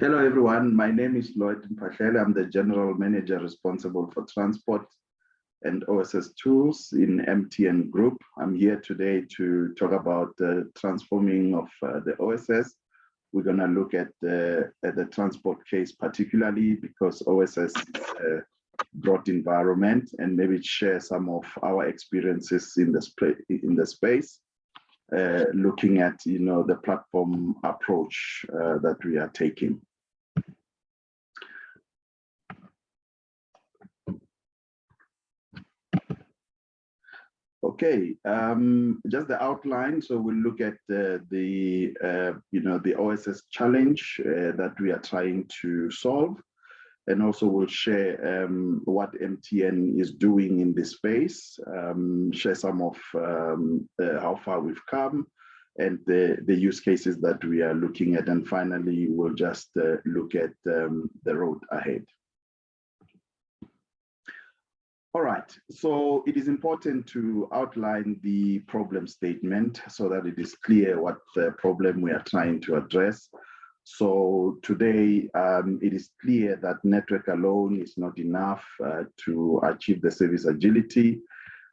Hello, everyone. My name is Lloyd Mphalele. I'm the General Manager responsible for transport and OSS tools in MTN Group. I'm here today to talk about the transforming of the OSS. We're going to look at the transport case, particularly because OSS is a broad environment, and maybe share some of our experiences in the space. Looking at the platform approach that we are taking. Okay, just the outline. So we'll look at the OSS challenge that we are trying to solve, and also we'll share what MTN is doing in this space, share some of how far we've come, and the use cases that we are looking at, and finally we'll just look at the road ahead. All right, so it is important to outline the problem statement so that it is clear what the problem we are trying to address. So today, it is clear that network alone is not enough to achieve the service agility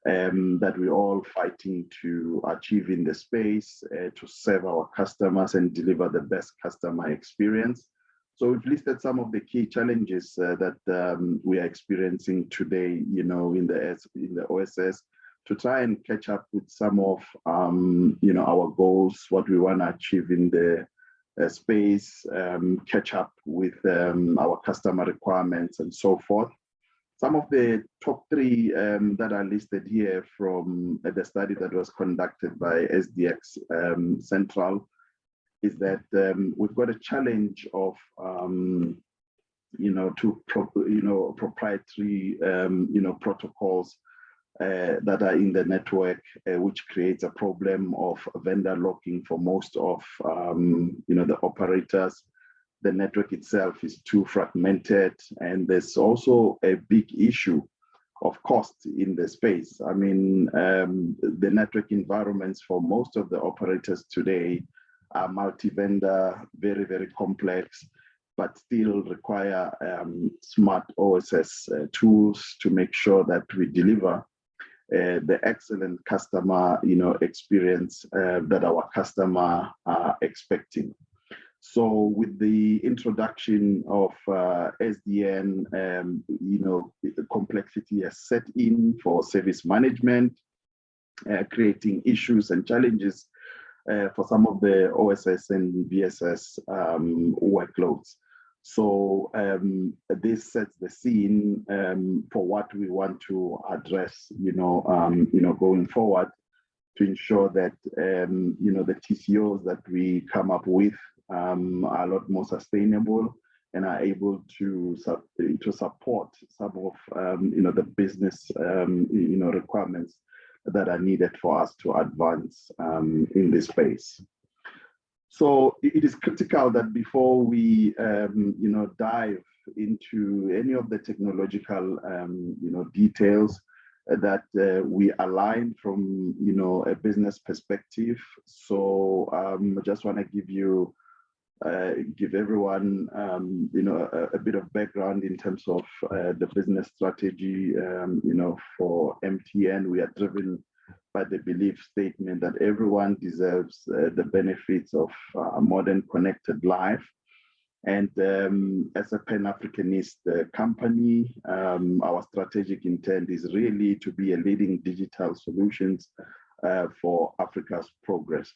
that we're all fighting to achieve in the space to serve our customers and deliver the best customer experience. So we've listed some of the key challenges that we are experiencing today, in the OSS, to try and catch up with some of, our goals, what we want to achieve in the space, catch up with our customer requirements and so forth. Some of the top three that are listed here from the study that was conducted by SDX Central is that we've got a challenge of, proprietary, protocols that are in the network, which creates a problem of vendor locking for most of, the operators. The network itself is too fragmented, and there's also a big issue of cost in the space. I mean, the network environments for most of the operators today are multi-vendor, very, very complex, but still require smart OSS tools to make sure that we deliver the excellent customer, experience that our customer are expecting. So with the introduction of SDN, complexity has set in for service management, creating issues and challenges for some of the OSS and BSS workloads. So this sets the scene for what we want to address, going forward, to ensure that the TCOs that we come up with are a lot more sustainable and are able to support some of the business requirements that are needed for us to advance in this space. So it is critical that before we dive into any of the technological details, that we align from a business perspective. So I just want to give everyone a bit of background in terms of the business strategy. For MTN, we are driven by the belief statement that everyone deserves the benefits of a modern connected life. And as a Pan-Africanist company, our strategic intent is really to be a leading digital solutions for Africa's progress.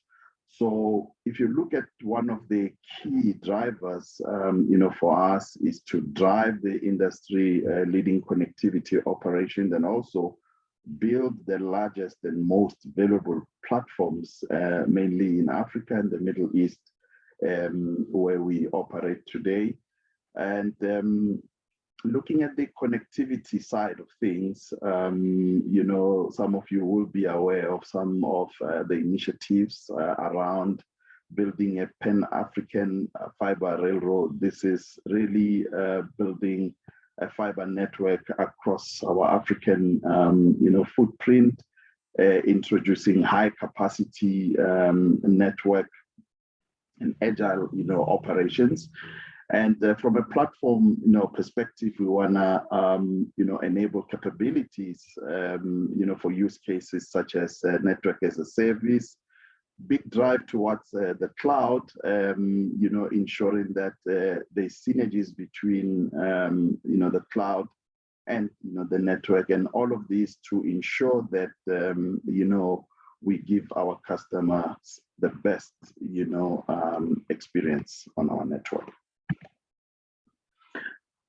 So if you look at one of the key drivers, for us is to drive the industry leading connectivity operations, and also build the largest and most valuable platforms, mainly in Africa and the Middle East, where we operate today. And looking at the connectivity side of things, some of you will be aware of some of the initiatives around building a Pan-African fiber railroad. This is really building a fiber network across our African, footprint, introducing high capacity network and agile, operations. And from a platform, perspective, we wanna, enable capabilities, for use cases such as network as a service, big drive towards the cloud, ensuring that there's synergies between, the cloud and, the network, and all of these to ensure that, we give our customers the best, experience on our network.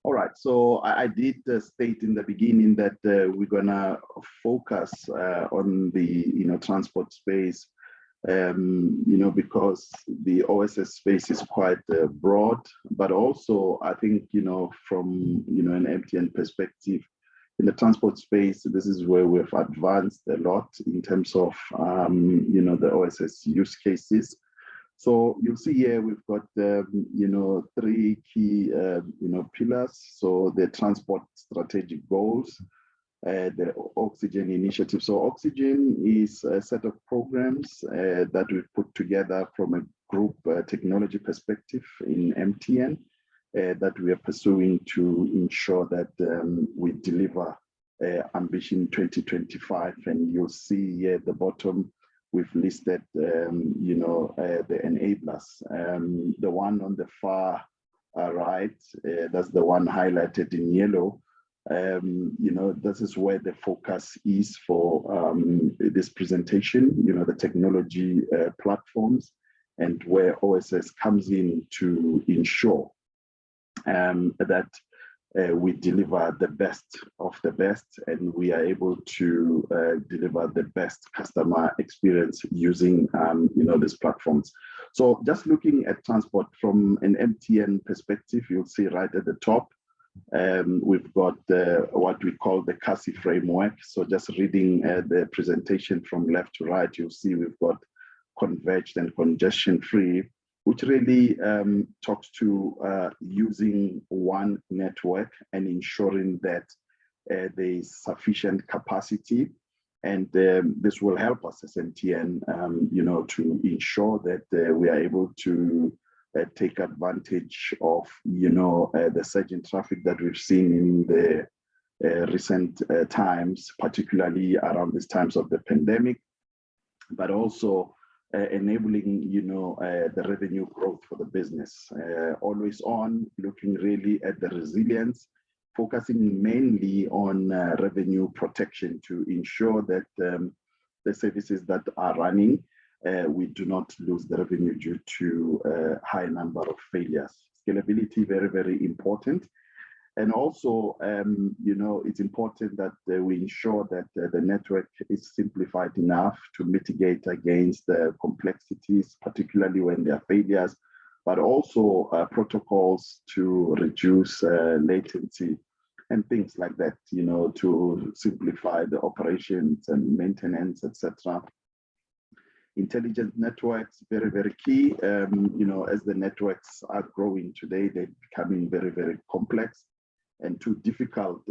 All right, so I did state in the beginning that we're gonna focus on the transport space, because the OSS space is quite broad, but also I think from an MTN perspective, in the transport space, this is where we've advanced a lot in terms of the OSS use cases. So you'll see here we've got three key pillars. So the transport strategic goals, the Oxygen initiative. So Oxygen is a set of programs that we've put together from a group technology perspective in MTN that we are pursuing to ensure that we deliver Ambition 2025. And you'll see here at the bottom, we've listed, the enablers. The one on the far right, that's the one highlighted in yellow. This is where the focus is for this presentation, the technology platforms, and where OSS comes in to ensure that we deliver the best of the best, and we are able to deliver the best customer experience using these platforms. So just looking at transport from an MTN perspective, you'll see right at the top, we've got what we call the cose framework. So just reading the presentation from left to right, you'll see we've got converged and congestion free, which really talks to using one network and ensuring that there is sufficient capacity. And this will help us as MTN, to ensure that we are able to take advantage of, the surge in traffic that we've seen in the recent times, particularly around these times of the pandemic, but also enabling, the revenue growth for the business. Always on, looking really at the resilience, focusing mainly on revenue protection to ensure that the services that are running, we do not lose the revenue due to a high number of failures. Scalability, very, very important. And also, it's important that we ensure that the network is simplified enough to mitigate against the complexities, particularly when there are failures, but also protocols to reduce latency and things like that, to simplify the operations and maintenance, etc. Intelligent networks, very, very key. As the networks are growing today, they're becoming very, very complex and too difficult,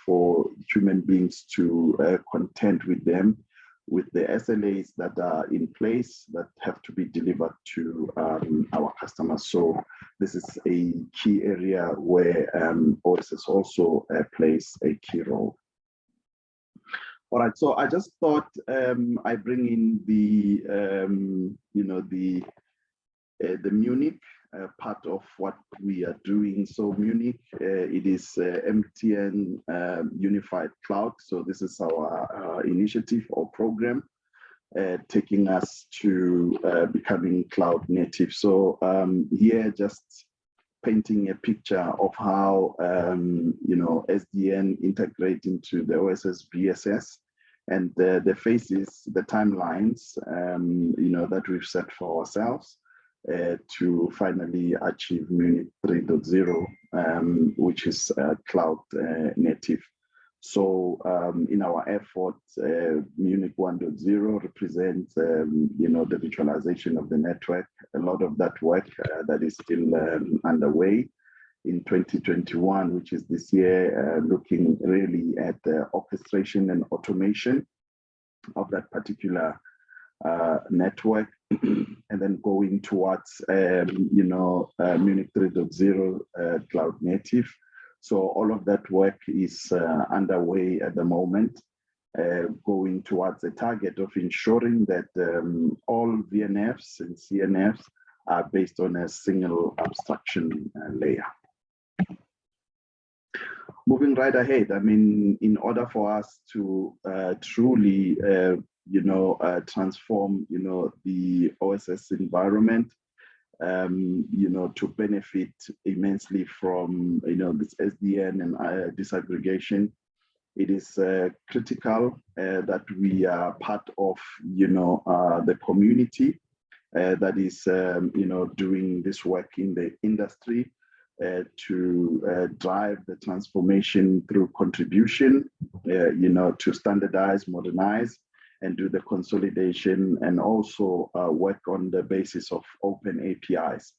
for human beings to contend with them, with the SLAs that are in place that have to be delivered to our customers. So this is a key area where OSS also plays a key role. All right, so I just thought I bring in the, the MUNIC part of what we are doing. So MUNIC, it is MTN Unified Cloud. So this is our initiative or program taking us to becoming cloud native. So here just painting a picture of how SDN integrate into the OSS BSS and the phases, the timelines, that we've set for ourselves to finally achieve MUNIC 3.0, which is cloud native. So in our effort, MUNIC 1.0 represents, the visualization of the network. A lot of that work that is still underway in 2021, which is this year, looking really at the orchestration and automation of that particular network. and then going towards, MUNIC 3.0 cloud native. So all of that work is underway at the moment, going towards a target of ensuring that all VNFs and CNFs are based on a single abstraction layer. Moving right ahead, I mean, in order for us to truly, transform, the OSS environment, to benefit immensely from, this SDN and disaggregation, it is critical that we are part of, the community that is, doing this work in the industry to drive the transformation through contribution, to standardize, modernize, and do the consolidation, and also work on the basis of open APIs.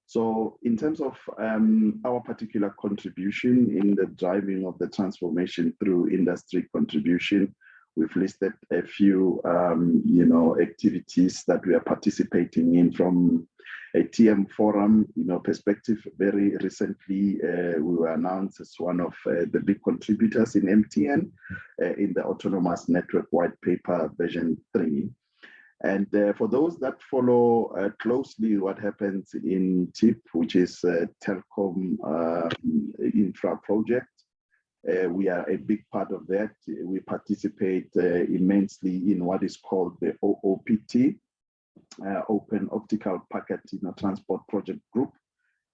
So in terms of our particular contribution in the driving of the transformation through industry contribution, we've listed a few, activities that we are participating in from a TM forum, perspective. Very recently, we were announced as one of the big contributors in MTN in the Autonomous Network White Paper version 3. And for those that follow closely what happens in TIP, which is Telecom Infra Project, we are a big part of that. We participate immensely in what is called the OOPT, Open Optical Packet Transport Project Group.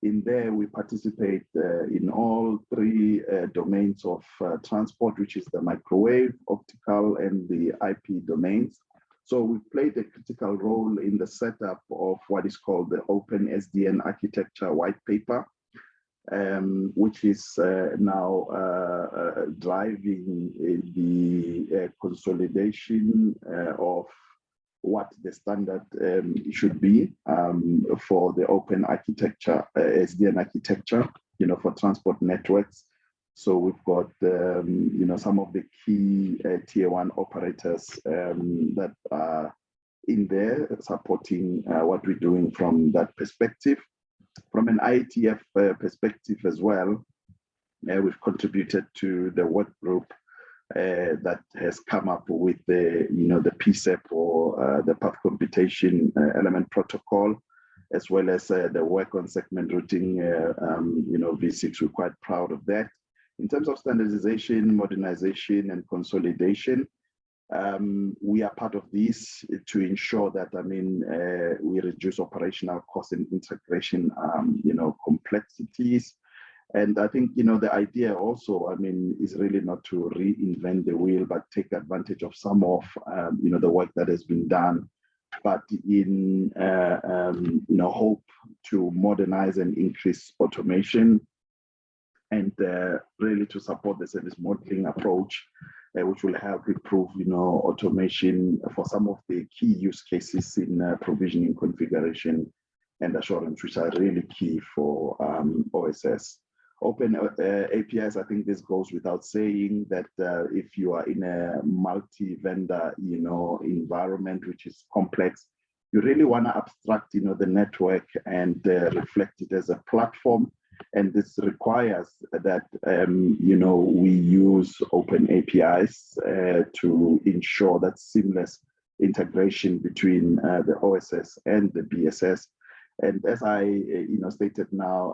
In there, we participate in all three domains of transport, which is the microwave, optical, and the IP domains. So we played a critical role in the setup of what is called the Open SDN Architecture White Paper, which is now driving the consolidation of what the standard should be for the open architecture, SDN architecture, for transport networks. So we've got, some of the key tier 1 operators that are in there supporting what we're doing from that perspective. From an IETF perspective as well, we've contributed to the work group that has come up with the, the PSEP or the path computation element protocol, as well as the work on segment routing, V6. We're quite proud of that. In terms of standardization, modernization, and consolidation, we are part of this to ensure that, we reduce operational costs and integration, complexities. And I think, the idea also, is really not to reinvent the wheel, but take advantage of some of, the work that has been done, but in, hope to modernize and increase automation, and really to support the service modeling approach, which will help improve, automation for some of the key use cases in provisioning, configuration, and assurance, which are really key for OSS. Open APIs, I think this goes without saying that if you are in a multi-vendor, environment, which is complex, you really want to abstract, the network and reflect it as a platform. And this requires that, we use open APIs to ensure that seamless integration between the OSS and the BSS. And as I, stated now,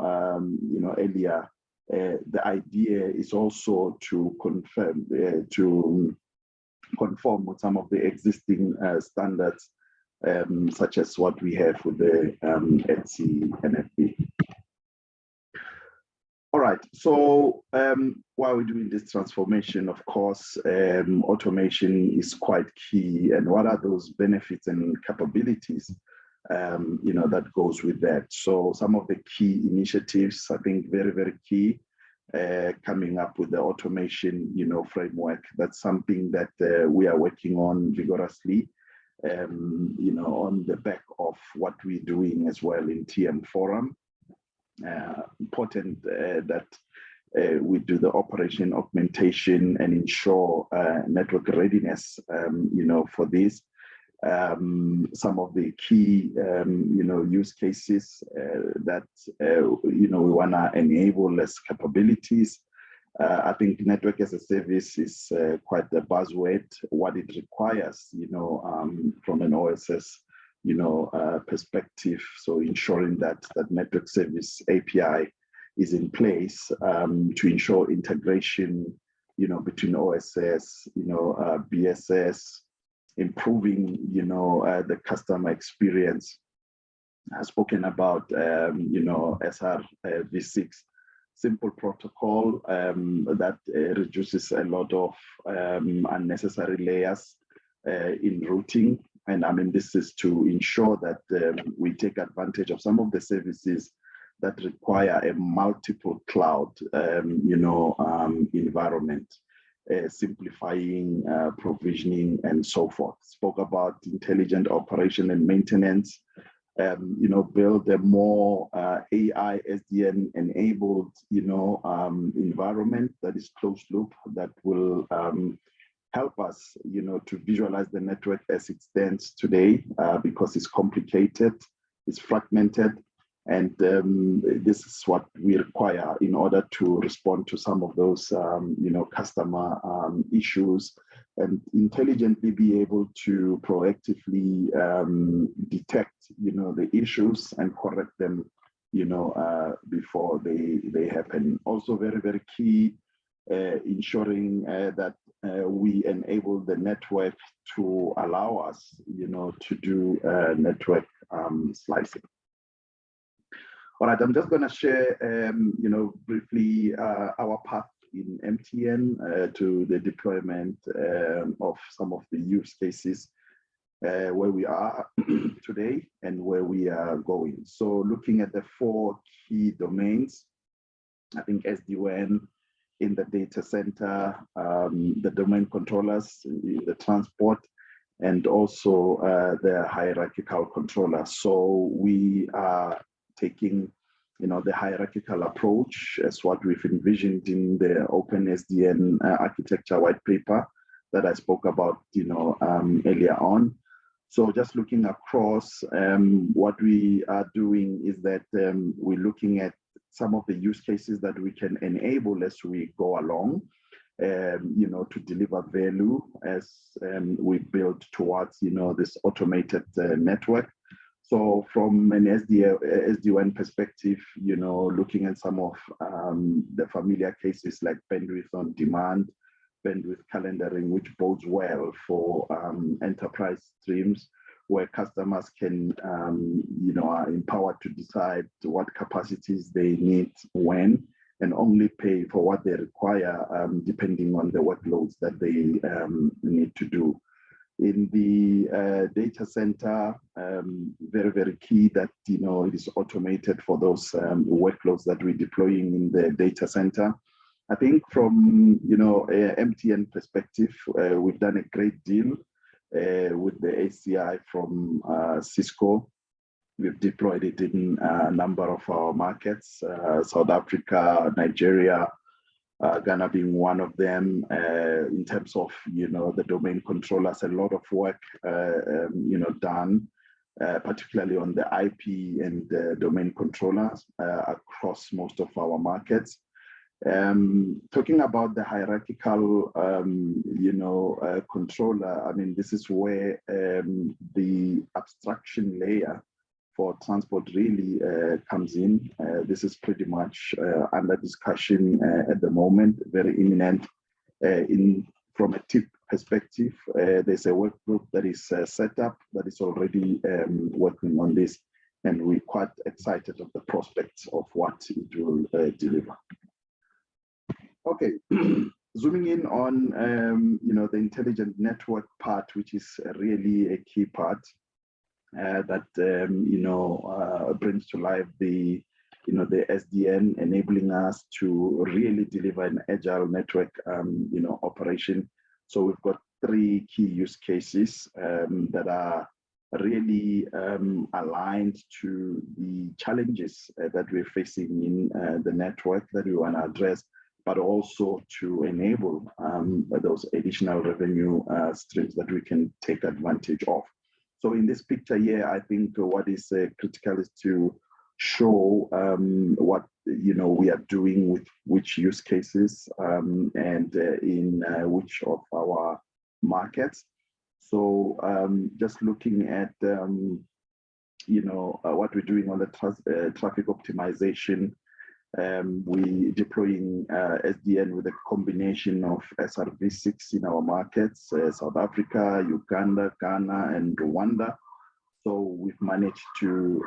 earlier, the idea is also to conform with some of the existing standards, such as what we have with the ETSI NFB. All right, so while we're doing this transformation, of course, automation is quite key. And what are those benefits and capabilities, that goes with that? So some of the key initiatives, I think very, very key, coming up with the automation, framework. That's something that we are working on vigorously, on the back of what we're doing as well in TM Forum. Important that we do the operation augmentation and ensure network readiness, for this. some of the key, use cases that, we want to enable as capabilities. I think network as a service is quite a buzzword. What it requires, from an OSS, perspective. So ensuring that network service API is in place to ensure integration, between OSS, BSS, improving, the customer experience. I've spoken about, SRv6, simple protocol that reduces a lot of unnecessary layers in routing. And I mean, this is to ensure that we take advantage of some of the services that require a multiple cloud, environment, simplifying provisioning and so forth. Spoke about intelligent operation and maintenance, build a more AI SDN enabled, environment that is closed loop that will help us, to visualize the network as it stands today, because it's complicated, it's fragmented, and this is what we require in order to respond to some of those, customer issues, and intelligently be able to proactively detect, the issues and correct them, before they happen. Also, very, very key, ensuring that we enable the network to allow us, to do network slicing. All right, I'm just going to share, briefly our path in MTN to the deployment of some of the use cases where we are today and where we are going. So looking at the 4 key domains, I think SD-WAN in the data center, the domain controllers, the transport, and also the hierarchical controller. So we are taking, the hierarchical approach as what we've envisioned in the Open SDN architecture white paper that I spoke about, earlier on. So just looking across, what we are doing is that we're looking at some of the use cases that we can enable as we go along, to deliver value as we build towards, this automated network. So from an SD-WAN perspective, looking at some of the familiar cases like bandwidth on demand, bandwidth calendaring, which bodes well for enterprise streams where customers can, are empowered to decide what capacities they need when, and only pay for what they require depending on the workloads that they need to do. In the data center, very, very key that, it is automated for those workloads that we're deploying in the data center. I think from, MTN perspective, we've done a great deal with the ACI from Cisco. We've deployed it in a number of our markets, South Africa, Nigeria, Ghana being one of them. In terms of, the domain controllers, a lot of work, done, particularly on the IP and the domain controllers across most of our markets. Talking about the hierarchical, controller, I mean, this is where the abstraction layer for transport really comes in. This is pretty much under discussion at the moment, very imminent. From a tip perspective, there's a work group that is set up that is already working on this, and we're quite excited of the prospects of what it will deliver. Okay, zooming in on the intelligent network part, which is really a key part that brings to life the the SDN, enabling us to really deliver an agile network operation. So we've got 3 key use cases that are really aligned to the challenges that we're facing in the network that we want to address, but also to enable those additional revenue streams that we can take advantage of. So in this picture here, I think what is critical is to show what we are doing with which use cases and in which of our markets. So just looking at what we're doing on the traffic optimization. We deploying SDN with a combination of SRv6 in our markets, South Africa, Uganda, Ghana, and Rwanda. So we've managed to,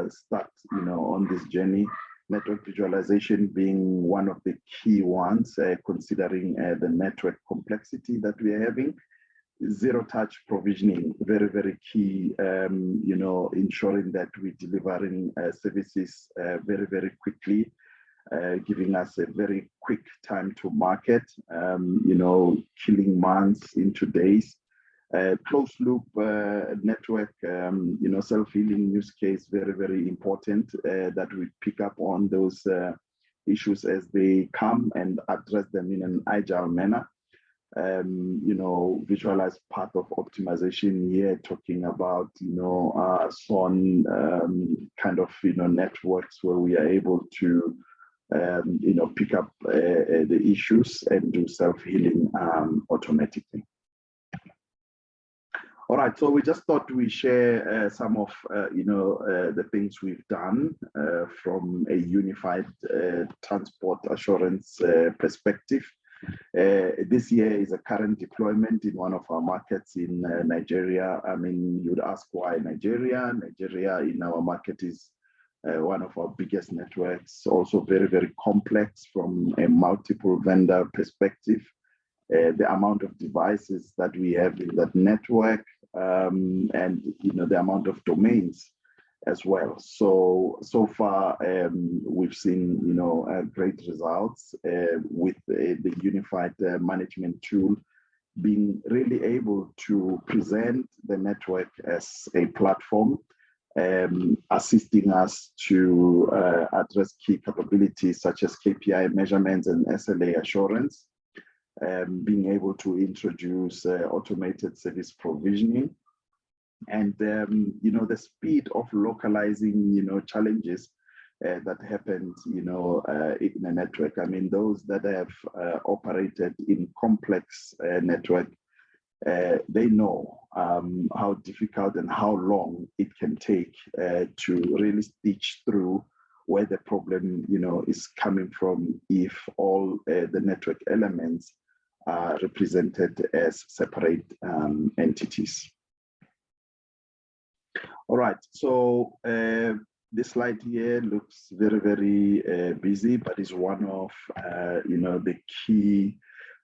start, on this journey. Network visualization being one of the key ones, considering the network complexity that we are having. Zero-touch provisioning, very, very key, ensuring that we're delivering services very, very quickly, giving us a very quick time to market, killing months into days. Closed loop network, self-healing use case, very, very important that we pick up on those issues as they come and address them in an agile manner. Visualize part of optimization here, talking about, SON kind of, networks where we are able to, pick up the issues and do self-healing automatically. All right, so we just thought we share some of, the things we've done from a unified transport assurance perspective. This year is a current deployment in one of our markets in Nigeria. I mean, you'd ask why Nigeria? Nigeria in our market is one of our biggest networks, also very, very complex from a multiple vendor perspective. The amount of devices that we have in that network and, the amount of domains as well. So far, we've seen, great results with the unified management tool being really able to present the network as a platform, assisting us to address key capabilities such as KPI measurements and SLA assurance, being able to introduce automated service provisioning, and the speed of localizing challenges that happened in a network. I mean, those that have operated in complex network, they know how difficult and how long it can take to really stitch through where the problem is coming from if all the network elements are represented as separate entities. All right, so this slide here looks very, very busy, but is one of the key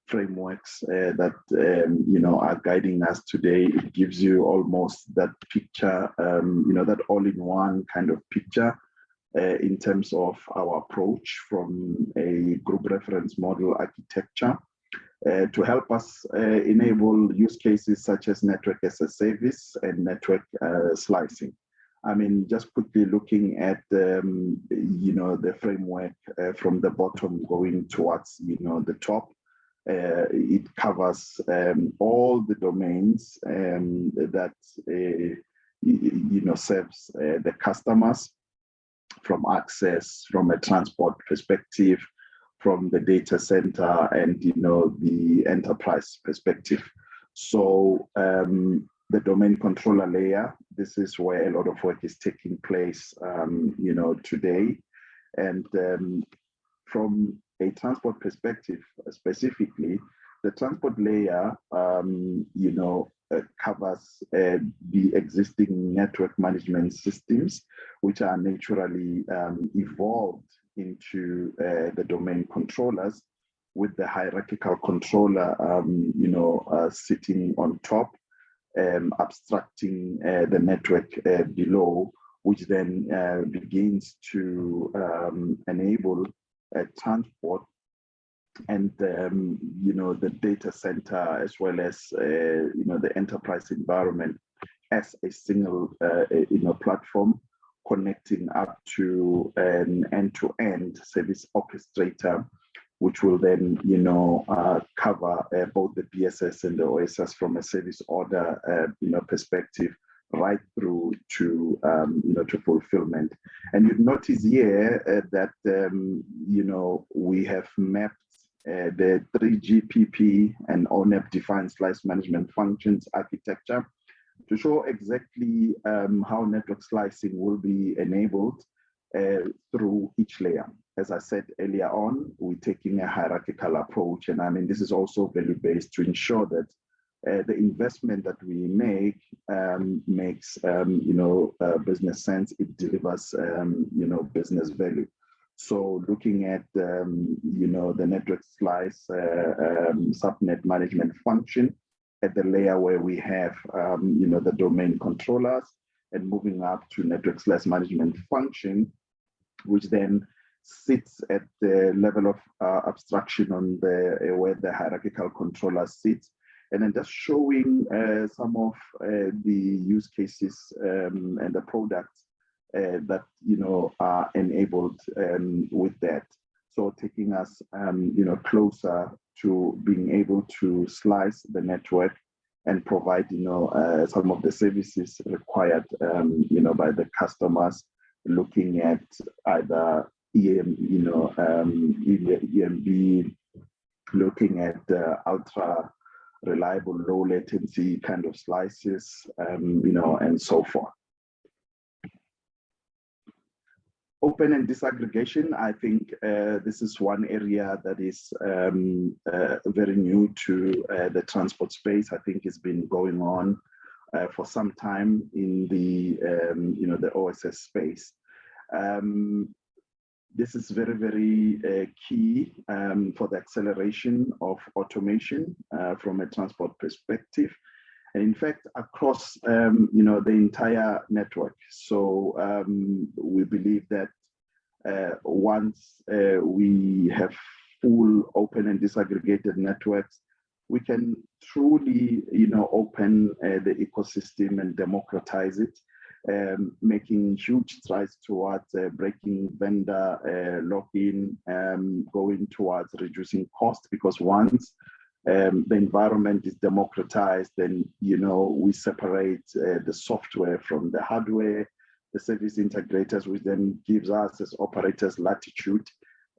frameworks that are guiding us today. It gives you almost that picture, that all-in-one kind of picture in terms of our approach from a group reference model architecture to help us enable use cases such as network as a service and network slicing. I mean, just quickly looking at the framework from the bottom going towards the top. It covers all the domains that serves the customers, from access, from a transport perspective, from the data center, and the enterprise perspective. So the domain controller layer, this is where a lot of work is taking place today. And from a transport perspective specifically, the transport layer covers the existing network management systems, which are naturally evolved into the domain controllers, with the hierarchical controller sitting on top, abstracting the network below, which then begins to enable transport and the data center, as well as the enterprise environment, as a single platform, connecting up to an end-to-end service orchestrator which will then, cover both the BSS and the OSS from a service order, perspective, right through to, to fulfillment. And you'd notice here that, we have mapped the 3GPP and ONEP defined slice management functions architecture to show exactly how network slicing will be enabled through each layer. As I said earlier on, we're taking a hierarchical approach, and I mean, this is also value-based to ensure that the investment that we make makes, business sense. It delivers, business value. So looking at, the network slice subnet management function at the layer where we have, the domain controllers, and moving up to network slice management function, which then sits at the level of abstraction on the where the hierarchical controller sits, and then just showing some of the use cases and the products that are enabled with that. So taking us closer to being able to slice the network and provide some of the services required by the customers, looking at either EMB, looking at ultra reliable low latency kind of slices, and so forth. Open and disaggregation, I think this is one area that is very new to the transport space. I think it's been going on for some time in the the OSS space. This is very, very key for the acceleration of automation from a transport perspective, and in fact across the entire network. So we believe that once we have full open and disaggregated networks, we can truly open the ecosystem and democratize it, making huge strides towards breaking vendor lock-in, going towards reducing cost, because once the environment is democratized, then we separate the software from the hardware, the service integrators, which then gives us as operators latitude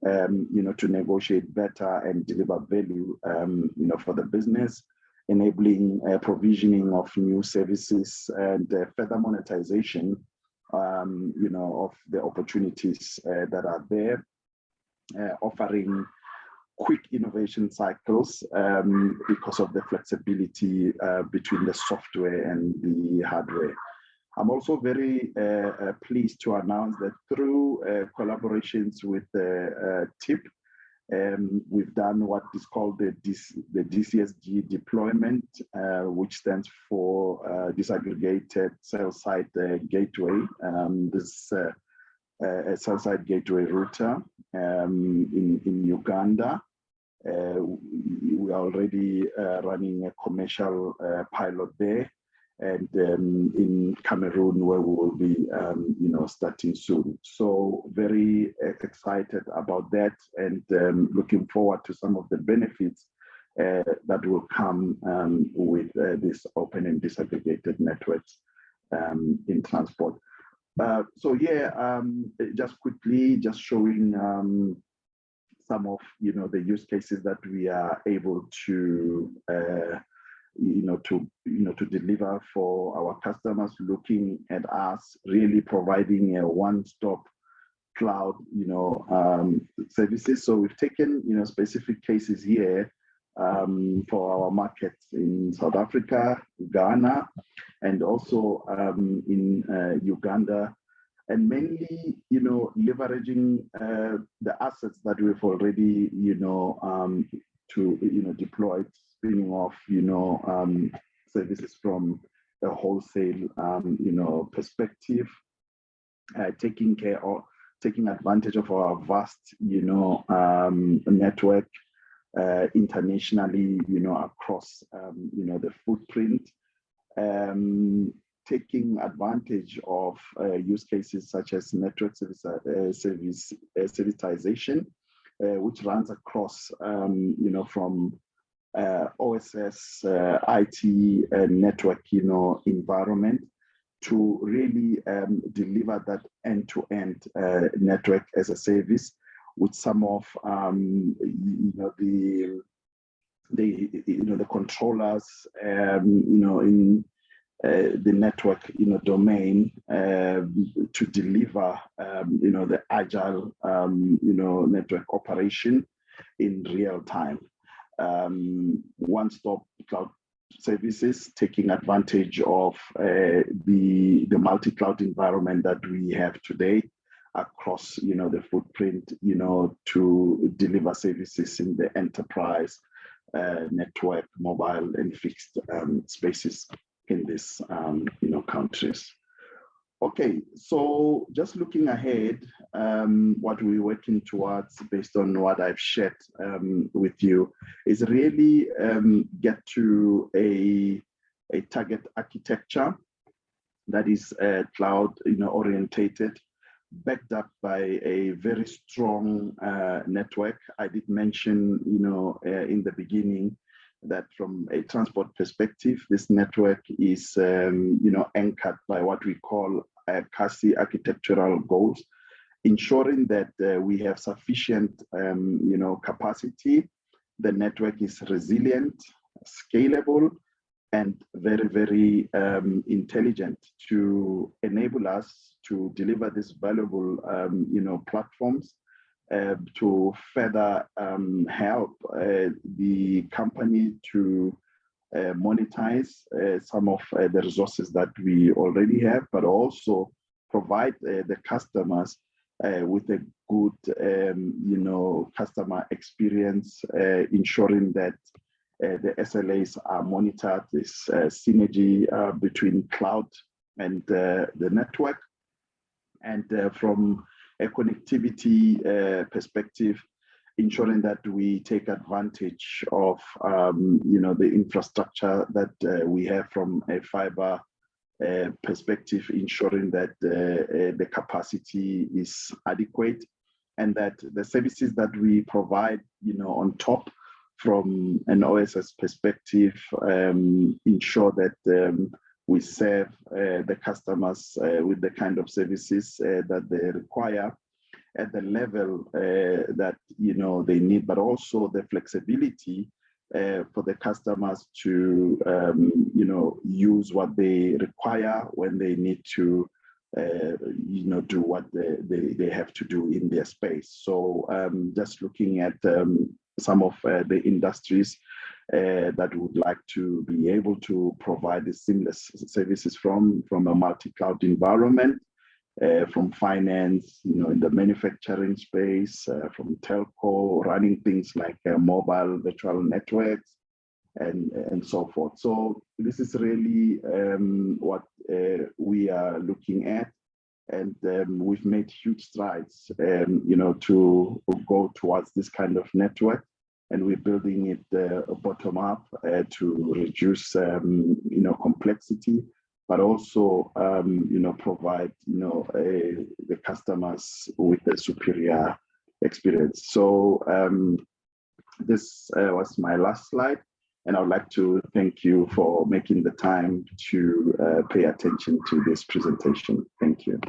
to negotiate better and deliver value for the business, enabling provisioning of new services and further monetization of the opportunities that are there, offering quick innovation cycles because of the flexibility between the software and the hardware. I'm also very pleased to announce that through collaborations with TIP, we've done what is called the DCSG deployment, which stands for Disaggregated Cell-Site Gateway. This a cell-site gateway router in Uganda. We are already running a commercial pilot there, and in Cameroon, where we will be starting soon. So very excited about that, and looking forward to some of the benefits that will come with this open and disaggregated networks in transport. So yeah, just quickly, just showing some of the use cases that we are able to to deliver for our customers, looking at us really providing a one-stop cloud services. So we've taken specific cases here for our markets in South Africa, Ghana, and also in Uganda, and mainly leveraging the assets that we've already deployed, spinning off services from a wholesale perspective, taking advantage of our vast network internationally across the footprint, taking advantage of use cases such as network service servitization, which runs across, from OSS, IT, and network, environment to really deliver that end-to-end network as a service with some of, the controllers, in the network, domain to deliver, the agile, network operation in real time. One-stop cloud services taking advantage of the multi-cloud environment that we have today across, the footprint, to deliver services in the enterprise, network, mobile, and fixed spaces in these, countries. Okay, so just looking ahead, what we're working towards based on what I've shared with you is really get to a target architecture that is cloud, orientated, backed up by a very strong network. I did mention, in the beginning that from a transport perspective, this network is, anchored by what we call cose architectural goals, ensuring that we have sufficient, capacity. The network is resilient, scalable, and very, very intelligent to enable us to deliver these valuable, platforms to further help the company to monetize some of the resources that we already have, but also provide the customers with a good, customer experience, ensuring that the SLAs are monitored, this synergy between cloud and the network. And from a connectivity perspective, ensuring that we take advantage of, the infrastructure that we have from a fiber perspective, ensuring that the capacity is adequate and that the services that we provide, on top from an OSS perspective, ensure that we serve the customers with the kind of services that they require at the level that they need, but also the flexibility for the customers to use what they require when they need to do what they have to do in their space. So just looking at some of the industries that would like to be able to provide the seamless services from a multi-cloud environment, from finance, in the manufacturing space, from telco, running things like mobile virtual networks, and so forth. So this is really what we are looking at, and we've made huge strides, to go towards this kind of network, and we're building it bottom up to reduce, complexity, but also, provide, the customers with a superior experience. So this was my last slide, and I would like to thank you for making the time to pay attention to this presentation. Thank you.